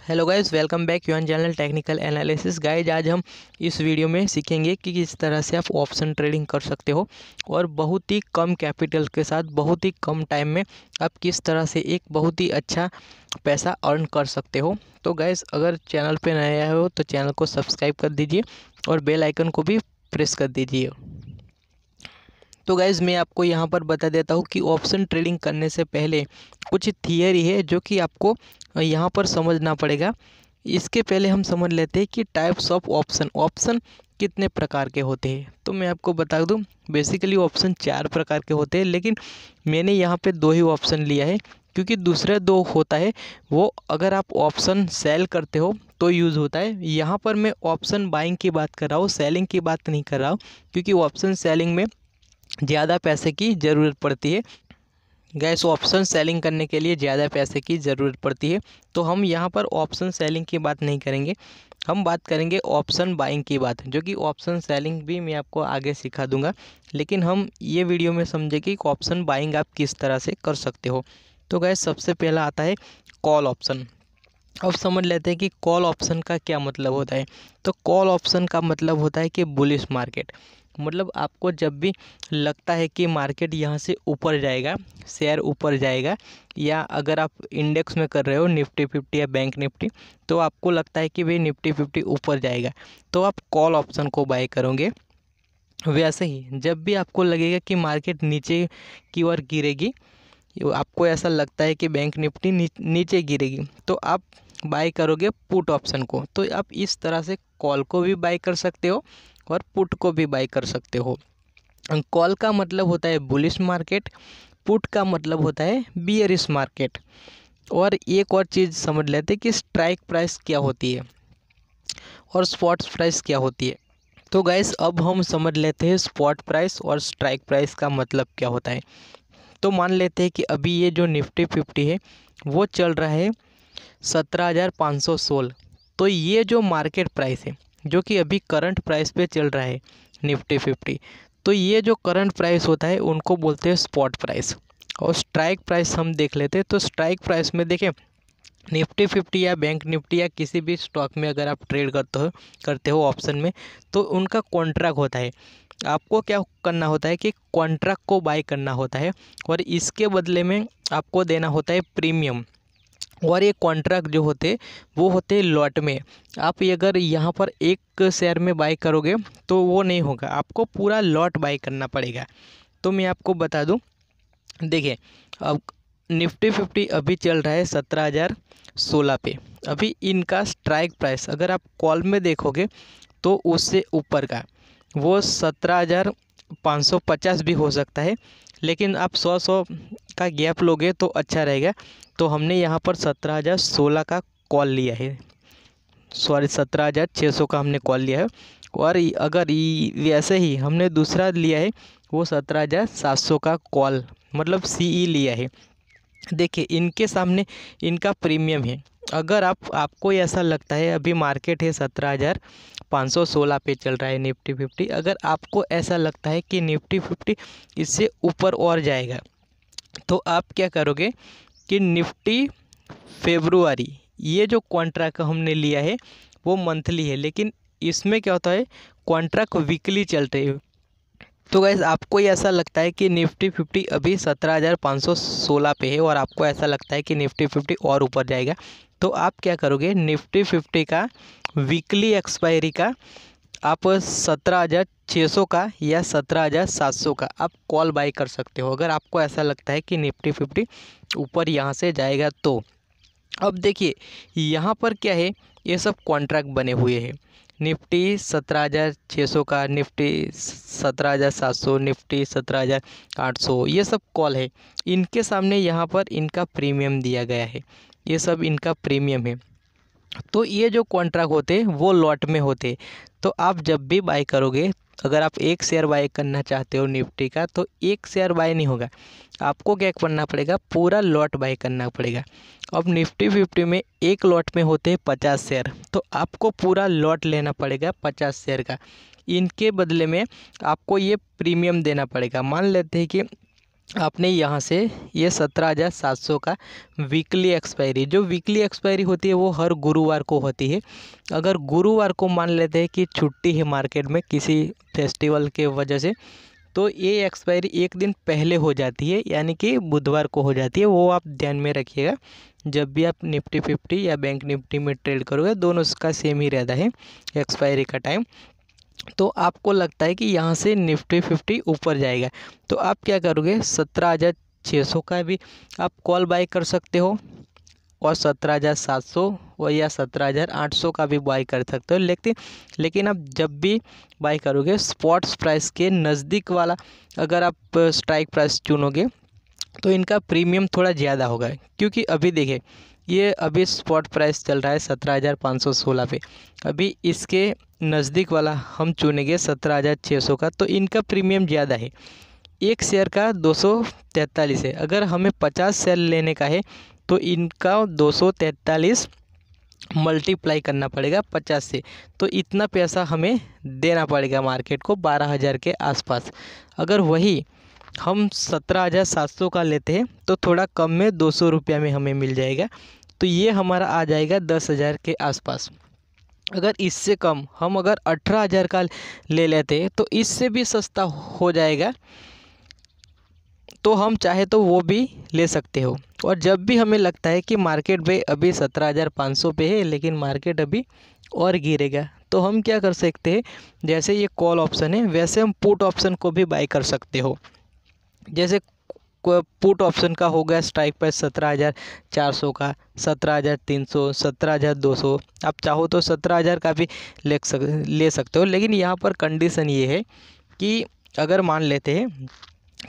Hello guys, welcome back यून channel technical analysis. Guys आज हम इस वीडियो में सीखेंगे कि किस तरह से आप ऑप्शन ट्रेडिंग कर सकते हो और बहुत ही कम कैपिटल के साथ बहुत ही कम टाइम में आप किस तरह से एक बहुत ही अच्छा पैसा अर्न कर सकते हो। तो गाइस अगर चैनल पे नए आए हो तो चैनल को सब्सक्राइब कर दीजिए और बेल आइकन को भी प्रेस कर दीजिए। तो गाइज़ मैं आपको यहाँ पर बता देता हूँ कि ऑप्शन ट्रेडिंग करने से पहले कुछ थियरी है जो कि आपको यहाँ पर समझना पड़ेगा। इसके पहले हम समझ लेते हैं कि टाइप्स ऑफ ऑप्शन कितने प्रकार के होते हैं। तो मैं आपको बता दूँ बेसिकली ऑप्शन 4 प्रकार के होते हैं, लेकिन मैंने यहाँ पे 2 ही ऑप्शन लिया है क्योंकि दूसरे 2 होता है वो अगर आप ऑप्शन सेल करते हो तो यूज़ होता है। यहाँ पर मैं ऑप्शन बाइंग की बात कर रहा हूँ, सेलिंग की बात नहीं कर रहा हूँ, क्योंकि ऑप्शन सेलिंग में ज़्यादा पैसे की ज़रूरत पड़ती है। गैस ऑप्शन सेलिंग करने के लिए ज़्यादा पैसे की ज़रूरत पड़ती है, तो हम यहाँ पर ऑप्शन सेलिंग की बात नहीं करेंगे, हम बात करेंगे ऑप्शन बाइंग की बात, जो कि ऑप्शन सेलिंग भी मैं आपको आगे सिखा दूंगा। लेकिन हम ये वीडियो में समझेंगे कि ऑप्शन बाइंग आप किस तरह से कर सकते हो। तो गैस सबसे पहला आता है कॉल ऑप्शन। अब समझ लेते हैं कि कॉल ऑप्शन का क्या मतलब होता है। तो कॉल ऑप्शन का मतलब होता है कि बुलिश मार्केट, मतलब आपको जब भी लगता है कि मार्केट यहाँ से ऊपर जाएगा, शेयर ऊपर जाएगा, या अगर आप इंडेक्स में कर रहे हो निफ्टी 50 या बैंक निफ्टी, तो आपको लगता है कि भाई निफ्टी 50 ऊपर जाएगा तो आप कॉल ऑप्शन को बाय करोगे। वैसे ही जब भी आपको लगेगा कि मार्केट नीचे की ओर गिरेगी, आपको ऐसा लगता है कि बैंक निफ्टी नीचे गिरेगी, तो आप बाय करोगे पुट ऑप्शन को। तो आप इस तरह से कॉल को भी बाय कर सकते हो और पुट को भी बाय कर सकते हो। कॉल का मतलब होता है बुलिश मार्केट, पुट का मतलब होता है बियरिश मार्केट। और एक और चीज़ समझ लेते हैं कि स्ट्राइक प्राइस क्या होती है और स्पॉट प्राइस क्या होती है। तो गाइस अब हम समझ लेते हैं स्पॉट प्राइस और स्ट्राइक प्राइस का मतलब क्या होता है। तो मान लेते हैं कि अभी ये जो निफ्टी 50 है वो चल रहा है 17,516। तो ये जो मार्केट प्राइस है जो कि अभी करंट प्राइस पे चल रहा है निफ्टी 50, तो ये जो करंट प्राइस होता है उनको बोलते हैं स्पॉट प्राइस। और स्ट्राइक प्राइस हम देख लेते हैं। तो स्ट्राइक प्राइस में देखें निफ्टी 50 या बैंक निफ्टी या किसी भी स्टॉक में अगर आप ट्रेड करते हो ऑप्शन में, तो उनका कॉन्ट्रैक्ट होता है। आपको क्या करना होता है कि कॉन्ट्रैक्ट को बाय करना होता है और इसके बदले में आपको देना होता है प्रीमियम। और ये कॉन्ट्रैक्ट जो होते वो होते लॉट में। आप अगर यहाँ पर एक शेयर में बाय करोगे तो वो नहीं होगा, आपको पूरा लॉट बाय करना पड़ेगा। तो मैं आपको बता दूं, देखिए अब निफ्टी 50 अभी चल रहा है 17,016 पे। अभी इनका स्ट्राइक प्राइस अगर आप कॉल में देखोगे तो उससे ऊपर का वो 17,550 भी हो सकता है, लेकिन आप 100 का गैप लोगे तो अच्छा रहेगा। तो हमने यहाँ पर 17,016 का कॉल लिया है, सॉरी 17,600 का हमने कॉल लिया है। और अगर वैसे ही हमने दूसरा लिया है वो 17,700 का कॉल मतलब सीई लिया है। देखिए इनके सामने इनका प्रीमियम है। अगर आपको ऐसा लगता है अभी मार्केट है 17,516 पे चल रहा है निफ्टी 50, अगर आपको ऐसा लगता है कि निफ्टी 50 इससे ऊपर और जाएगा, तो आप क्या करोगे कि निफ्टी फेब्रुआरी, ये जो कॉन्ट्रैक्ट हमने लिया है वो मंथली है, लेकिन इसमें क्या होता है कॉन्ट्रैक्ट वीकली चलते हैं। तो गैस आपको ऐसा लगता है कि निफ्टी 50 अभी 17,516 पे है और आपको ऐसा लगता है कि निफ्टी 50 और ऊपर जाएगा, तो आप क्या करोगे निफ्टी 50 का वीकली एक्सपायरी का आप 17,600 का या 17,700 का आप कॉल बाय कर सकते हो, अगर आपको ऐसा लगता है कि निफ्टी 50 ऊपर यहाँ से जाएगा तो। अब देखिए यहाँ पर क्या है, ये सब कॉन्ट्रैक्ट बने हुए हैं। निफ्टी 17,600 का, निफ्टी 17,700, निफ्टी 17,800, ये सब कॉल है। इनके सामने यहाँ पर इनका प्रीमियम दिया गया है, ये सब इनका प्रीमियम है। तो ये जो कॉन्ट्रैक्ट होते वो लॉट में होते। तो आप जब भी बाय करोगे, अगर आप एक शेयर बाय करना चाहते हो निफ्टी का, तो एक शेयर बाय नहीं होगा, आपको क्या करना पड़ेगा पूरा लॉट बाय करना पड़ेगा। अब निफ्टी 50 में एक लॉट में होते हैं 50 शेयर, तो आपको पूरा लॉट लेना पड़ेगा 50 शेयर का। इनके बदले में आपको ये प्रीमियम देना पड़ेगा। मान लेते हैं कि आपने यहाँ से ये 17,700 का वीकली एक्सपायरी, जो वीकली एक्सपायरी होती है वो हर गुरुवार को होती है। अगर गुरुवार को मान लेते हैं कि छुट्टी है मार्केट में किसी फेस्टिवल के वजह से, तो ये एक्सपायरी एक दिन पहले हो जाती है, यानी कि बुधवार को हो जाती है। वो आप ध्यान में रखिएगा, जब भी आप निफ्टी 50 या बैंक निफ्टी में ट्रेड करोगे दोनों का सेम ही रहता है एक्सपायरी का टाइम। तो आपको लगता है कि यहाँ से निफ्टी 50 ऊपर जाएगा, तो आप क्या करोगे, 17,600 का भी आप कॉल बाय कर सकते हो, और 17,700 और या 17,800 का भी बाय कर सकते हो। लेकिन आप जब भी बाय करोगे स्पॉट्स प्राइस के नज़दीक वाला अगर आप स्ट्राइक प्राइस चुनोगे तो इनका प्रीमियम थोड़ा ज़्यादा होगा, क्योंकि अभी देखिए ये अभी स्पॉट प्राइस चल रहा है 17,516 पे, अभी इसके नज़दीक वाला हम चुनेंगे 17,600 का, तो इनका प्रीमियम ज़्यादा है। एक शेयर का 243 है, अगर हमें 50 शेयर लेने का है तो इनका 243 मल्टीप्लाई करना पड़ेगा 50 से, तो इतना पैसा हमें देना पड़ेगा मार्केट को 12,000 के आसपास। अगर वही हम 17,700 का लेते हैं तो थोड़ा कम में 200 रुपया में हमें मिल जाएगा, तो ये हमारा आ जाएगा 10,000 के आसपास। अगर इससे कम हम अगर 18,000 का ले लेते हैं तो इससे भी सस्ता हो जाएगा, तो हम चाहे तो वो भी ले सकते हो। और जब भी हमें लगता है कि मार्केट पे अभी 17,500 पे है लेकिन मार्केट अभी और गिरेगा, तो हम क्या कर सकते हैं, जैसे ये कॉल ऑप्शन है वैसे हम पुट ऑप्शन को भी बाय कर सकते हो। जैसे पुट ऑप्शन का हो गया स्ट्राइक प्राइस 17,400 का, 17,300, 17,200, आप चाहो तो 17,000 का भी ले सकते हो। लेकिन यहाँ पर कंडीशन ये है कि अगर मान लेते हैं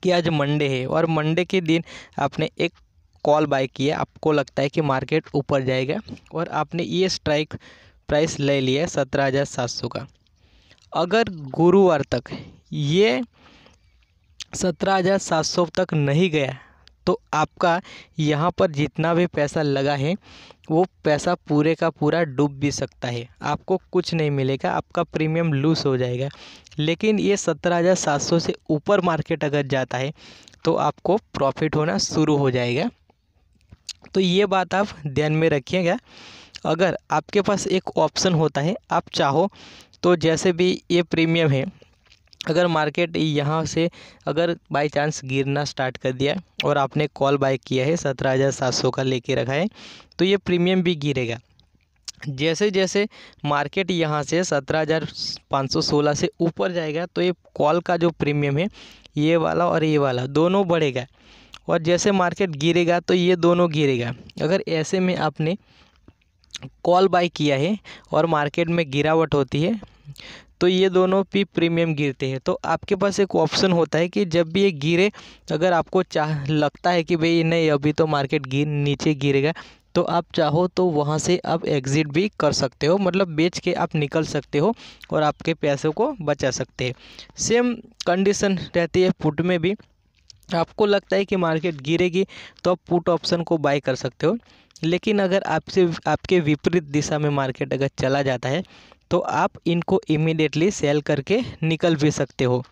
कि आज मंडे है और मंडे के दिन आपने एक कॉल बाय किया, आपको लगता है कि मार्केट ऊपर जाएगा और आपने ये स्ट्राइक प्राइस ले लिया 17,700 का, अगर गुरुवार तक ये 17,700 तक नहीं गया तो आपका यहाँ पर जितना भी पैसा लगा है वो पैसा पूरे का पूरा डूब भी सकता है, आपको कुछ नहीं मिलेगा, आपका प्रीमियम लूज हो जाएगा। लेकिन ये 17,700 से ऊपर मार्केट अगर जाता है तो आपको प्रॉफिट होना शुरू हो जाएगा। तो ये बात आप ध्यान में रखिएगा। अगर आपके पास एक ऑप्शन होता है, आप चाहो तो जैसे भी ये प्रीमियम है, अगर मार्केट यहाँ से अगर बाय चांस गिरना स्टार्ट कर दिया और आपने कॉल बाय किया है 17,700 का लेके रखा है, तो ये प्रीमियम भी गिरेगा। जैसे जैसे मार्केट यहाँ से 17,516 से ऊपर जाएगा तो ये कॉल का जो प्रीमियम है ये वाला और ये वाला दोनों बढ़ेगा, और जैसे मार्केट गिरेगा तो ये दोनों गिरेगा। अगर ऐसे में आपने कॉल बाय किया है और मार्केट में गिरावट होती है तो ये दोनों भी प्रीमियम गिरते हैं। तो आपके पास एक ऑप्शन होता है कि जब भी ये गिरे, अगर आपको लगता है कि भाई नहीं अभी तो मार्केट नीचे गिरेगा, तो आप चाहो तो वहाँ से आप एग्ज़िट भी कर सकते हो, मतलब बेच के आप निकल सकते हो और आपके पैसों को बचा सकते हैं। सेम कंडीशन रहती है पुट में भी, आपको लगता है कि मार्केट गिरेगी तो आप पुट ऑप्शन को बाय कर सकते हो। लेकिन अगर आपके विपरीत दिशा में मार्केट अगर चला जाता है तो आप इनको इमीडिएटली सेल करके निकल भी सकते हो।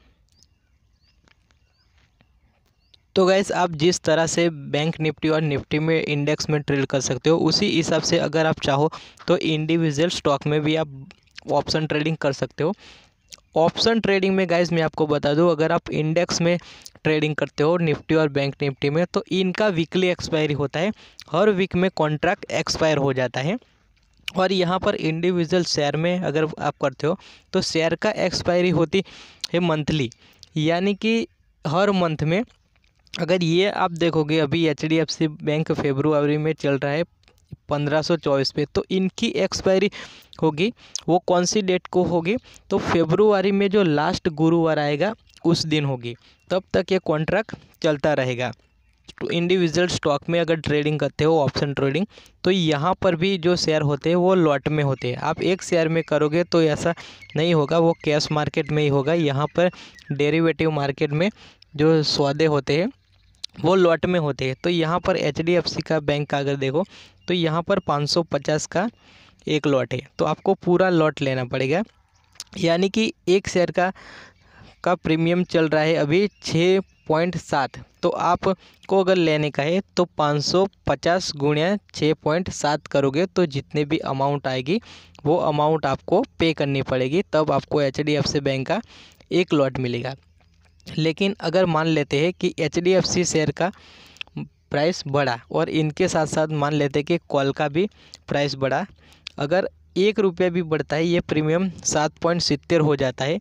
तो गाइस आप जिस तरह से बैंक निफ्टी और निफ्टी में इंडेक्स में ट्रेड कर सकते हो, उसी हिसाब से अगर आप चाहो तो इंडिविजुअल स्टॉक में भी आप ऑप्शन ट्रेडिंग कर सकते हो। ऑप्शन ट्रेडिंग में गाइस मैं आपको बता दूं, अगर आप इंडेक्स में ट्रेडिंग करते हो निफ्टी और बैंक निफ्टी में, तो इनका वीकली एक्सपायरी होता है, हर वीक में कॉन्ट्रैक्ट एक्सपायर हो जाता है। और यहाँ पर इंडिविजुअल शेयर में अगर आप करते हो तो शेयर का एक्सपायरी होती है मंथली, यानी कि हर मंथ में। अगर ये आप देखोगे अभी HDFC बैंक फरवरी में चल रहा है 1524 पे, तो इनकी एक्सपायरी होगी वो कौन सी डेट को होगी, तो फरवरी में जो लास्ट गुरुवार आएगा उस दिन होगी, तब तक ये कॉन्ट्रैक्ट चलता रहेगा। तो इंडिविजुअल स्टॉक में अगर ट्रेडिंग करते हो ऑप्शन ट्रेडिंग, तो यहाँ पर भी जो शेयर होते हैं वो लॉट में होते हैं। आप एक शेयर में करोगे तो ऐसा नहीं होगा, वो कैश मार्केट में ही होगा। यहाँ पर डेरिवेटिव मार्केट में जो सौदे होते हैं वो लॉट में होते हैं। तो यहाँ पर HDFC का बैंक का अगर देखो तो यहाँ पर 550 का एक लॉट है, तो आपको पूरा लॉट लेना पड़ेगा, यानी कि एक शेयर का आपका प्रीमियम चल रहा है अभी 6.7। तो आपको अगर लेने का है तो 550 गुणा 6.7 करोगे तो जितने भी अमाउंट आएगी वो अमाउंट आपको पे करनी पड़ेगी, तब आपको HDFC बैंक का एक लॉट मिलेगा। लेकिन अगर मान लेते हैं कि HDFC शेयर का प्राइस बढ़ा और इनके साथ साथ मान लेते हैं कि कॉल का भी प्राइस बढ़ा, अगर 1 रुपया भी बढ़ता है, ये प्रीमियम 7.70 हो जाता है,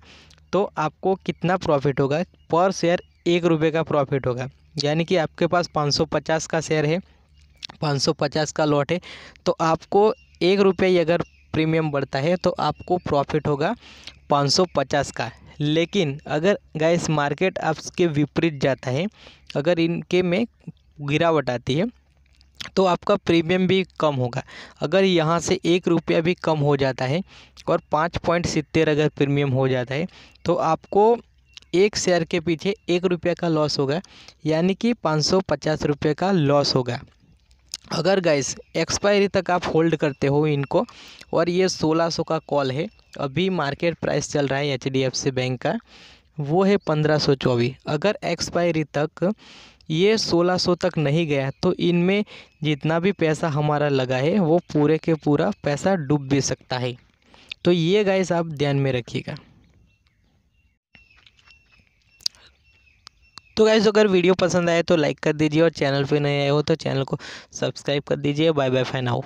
तो आपको कितना प्रॉफिट होगा? पर शेयर 1 रुपये का प्रॉफिट होगा। यानी कि आपके पास 550 का शेयर है, 550 का लॉट है, तो आपको 1 रुपये ही अगर प्रीमियम बढ़ता है तो आपको प्रॉफिट होगा 550 का। लेकिन अगर गाइस मार्केट आपके विपरीत जाता है, अगर इनके में गिरावट आती है तो आपका प्रीमियम भी कम होगा। अगर यहाँ से 1 रुपया भी कम हो जाता है और 5.70 अगर प्रीमियम हो जाता है तो आपको एक शेयर के पीछे 1 रुपया का लॉस होगा, यानी कि 550 रुपये का लॉस होगा। अगर गाइस एक्सपायरी तक आप होल्ड करते हो इनको, और ये 1600 का कॉल है, अभी मार्केट प्राइस चल रहा है HDFC बैंक का वो है 1524। अगर एक्सपायरी तक ये 1600 तक नहीं गया तो इनमें जितना भी पैसा हमारा लगा है वो पूरे के पूरा पैसा डूब भी सकता है। तो ये गाइस आप ध्यान में रखिएगा। तो गाइस अगर वीडियो पसंद आए तो लाइक कर दीजिए और चैनल पे नए आए हो तो चैनल को सब्सक्राइब कर दीजिए। Bye bye for now.